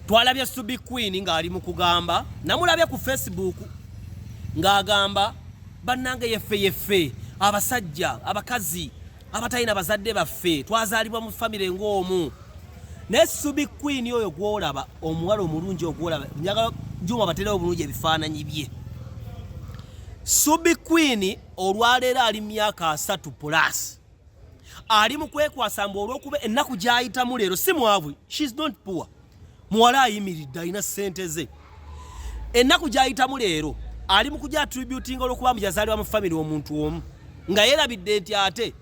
Twalabye Subi Queen ng'ali mu kugamba, namulabye ku Facebook ng'agamba bannange yeffe abasajja abakazi abatalina bazadde baffe twazaalibwa mu famire ng'omu. Ne Subi Queen oyo gwolaba omuwala omulungi ogwolaba njagala Juma batera obulungi ebifaananyi bye. Subi Queen olwaleero ali myaka 3+. Ali mu kwekwasa mbu olw'okuba ennaku gy'ayitamu leero si mwavu, she's not poor. Muwala ayimiridde alina ssente ze. Ennaku gy'ayitamu leero ali mu kujja attributing olw'okuba mbu yazaalibwa mu famire omuntu omu. Nga yeerabidde nti ate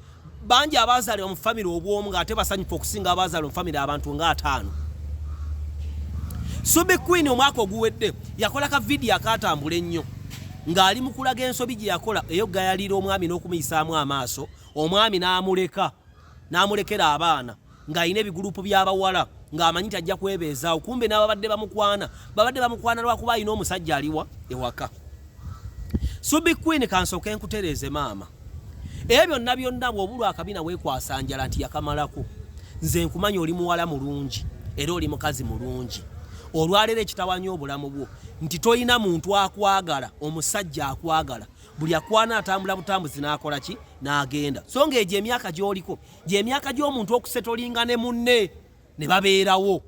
bangi abaazaalibwa mu famire obw'omu ng'ate basanyufu okusinga abaazaalibwa mu famire abantu nga 5. Subi Queen omwaka oguwedde yakola ka video akatambula ennyo ng'ali mu kulaga ensobi gye yakola ey'oggayalira omwami n'okumuyisaamu amaaso, omwami n'amulekera abaana ng'alina ebigurupu by'abawala ng'amanyi nti ajja kwebeezaawo, kumbe n'ababadde bamukwana lwakuba alina omusajja aliwa ewaka. Subi Queen kansooke nkutereeze maama, ebyo byonna bw'obulwa akabina weekwasanjala nti yakamalako. Nze nkumanya oli muwala mulungi era oli mukazi mulungi. Olwaleero ekitawanya obulamu bwo nti toyina muntu akwagala, omusajja akwagala, buli akwana atambula butambuzi n'akola ki n'agenda. So ng'egyo emyaka gy'oliko gy'emyaka gy'omuntu okusetolinga ne munne ne babeerawo.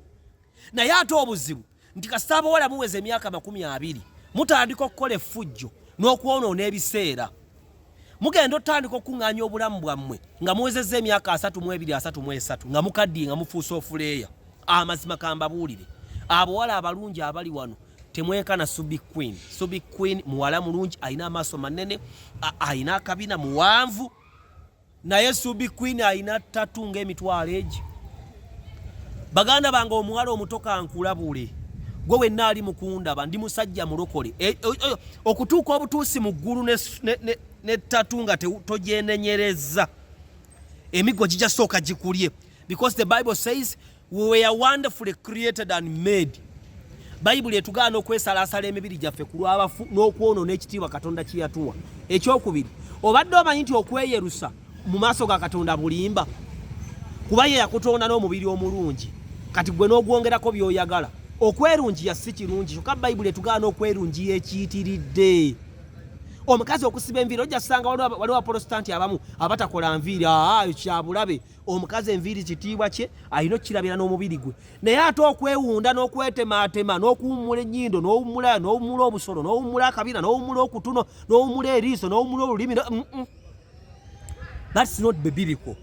Naye ate obuzibu nti kasita abawala muweza emyaka 20 mutandika okukola effujjo n'okwonoona ebiseera. Mugenda otandika okuŋŋaanya obulamu bwammwe nga muwezezza emyaka 32 33 nga mukaddi nga mufuusa ofuleeya. Amazima kambabuulire, abawala abalungi abali wano temwekana Subi Queen. Subi Queen muwala mulungi, alina amaaso manene, alina akabina muwanvu. Naye Subi Queen alina ttatu ng'emitwalo egi. Baganda bange omuwala omuto kankulabule, gwe wenna ali mukundaba ndi musajja mulokole. Okutuuka obutuusi mu ggulu ne ttatu nga togyenenyereza, emiggo gijja sooka gikulye. Because the Bible says we were wonderfully created and made. Bayibuli etugaana okwesalaasala emibiri gyaffe ku lw'abafu n'okwonoona ekitiibwa Katonda kye yatuwa. Ekyokubiri, obadde omanyi nti okweyerusa mu maaso ga Katonda bulimba? Kuba ye yakutonda n'omubiri omulungi, kati gwe n'ogwongerako by'oyagala. Okwerungiya si kirungi, kyokka Bayibuli etugaana okwerungiya ekiyitiridde. Omukazi okusiba enviiri ojja ssanga waliwo abaprotestanti abamu abatakola nviiri, kyabulabe. Omukazi enviiri kitiibwa kye, alina okukirabira n'omubiri gwe. Naye ate okwewunda n'okwetemaatema n'okuwummula ennyindo n'owummula obusolo n'owummula akabina n'owummula okutuno n'owummula eriiso n'owummula olulimi, that's not biblical.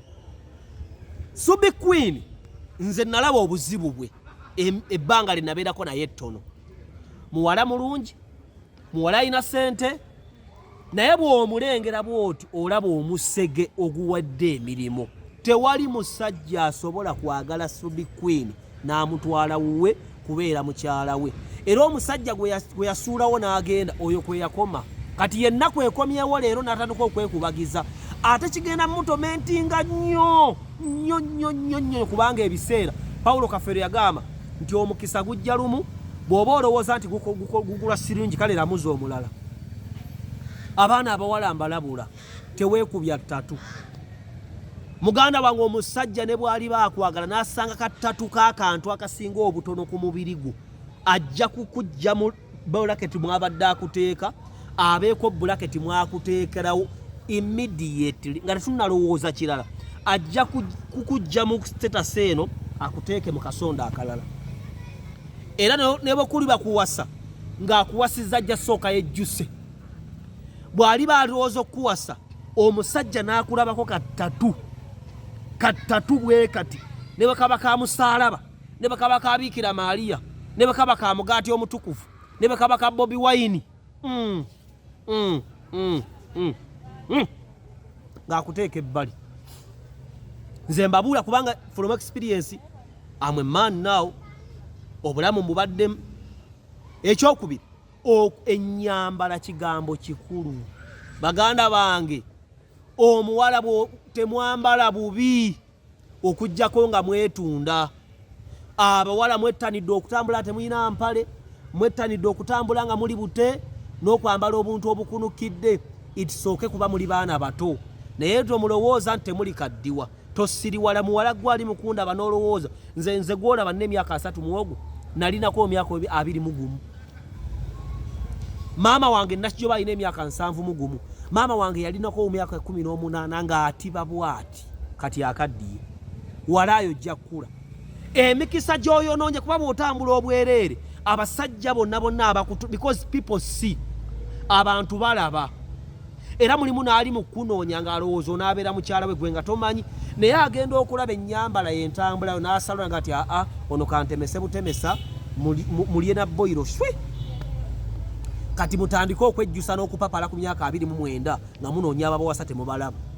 Subi Queen nze nalaba obuzibu bwe ebbanga lye nabeerako naye ettono. Muwala mulungi, muwala alina ssente, naye bw'omulengera bw'oti olaba omusege oguwadde emirimu. Tewali musajja asobola kwagala Subi Queen n'amutwala wuwe kubeera mukyala we. Era omusajja gwe yasuulawo n'agenda, oyo kwe yakoma. Kati yenna kwekomyewo leero n'atandika okwekubagiza. Ate kigenda mutomentinga nnyo kubanga ebiseera Pawulo Kafeero yagamba nti omukisa gujja lumu, bw'oba olowooza nti gugula sirungi kale lamuza omulala. Abaana abawala mbalabula, teweekubya ttatu. Muganda wange omusajja ne bw'ali baakwagala n'asanga kattatu k'akantu akasinga obutono ku mubiri gwo, ajja kukujja mu bulaketi mwabadde akuteeka, abeeko bulaketi mwakuteekerawo immediately nga tetunnalowooza kirala. Ajja kukujja mu status eno akuteeke mu kasonda akalala. Era ne bwekuli bakuwasa ng'akuwasizza ajja sooka yejjuse. Bw'ali balowooza okukuwasa, omusajja n'akulabako kattatu bwe kati, ne bwe kaba ka musaalaba, ne bwe kaba ka Biikira Maaliya, ne bwe kaba ka mugaati omutukuvu, ne bwe kaba ka Bobi Wine, ng'akuteeka ebbali. Nze mbabuula kubanga from experience I'm a man now, obulamu mbubaddemu. Ekyokubiri, ennyambala kigambo kikulu. Baganda bange, omuwala temwambala bubi okujjako nga mwetunda. Abawala mwettanidde okutambula temulina mpale, mwettanidde okutambula nga muli bute n'okwambala obuntu obukunukidde. Itisooke kuba muli baana bato, naye tomulowooza nti temuli kaddiwa. Tosiriwala muwala gwali mukunda abanolowooza nze gwolaba n'emyaka 3 muwogo nalinako emyaka 21. Maama wange nakyo balina emyaka 7 maama wange yalinako emyaka 18 ng'atiba bwati kati akaddiye walaayo ojja kkula. Emikisa gy'oyonoonye kuba bw'otambula obwereere abasajja bonna abakutu because people see abantu balaba era mulimu n'ali mu kunoonya ng'alowooza onaabeera mukyala we gwe nga tomanyi naye agenda okulaba ennyambala y'entambula n'asalula nga ati ono kantemese butemesa mulye na boyiro shwe kati mutandike okwejjusa n'okupapala ku myaka 29 nga munoonya ababawasa temubalaba.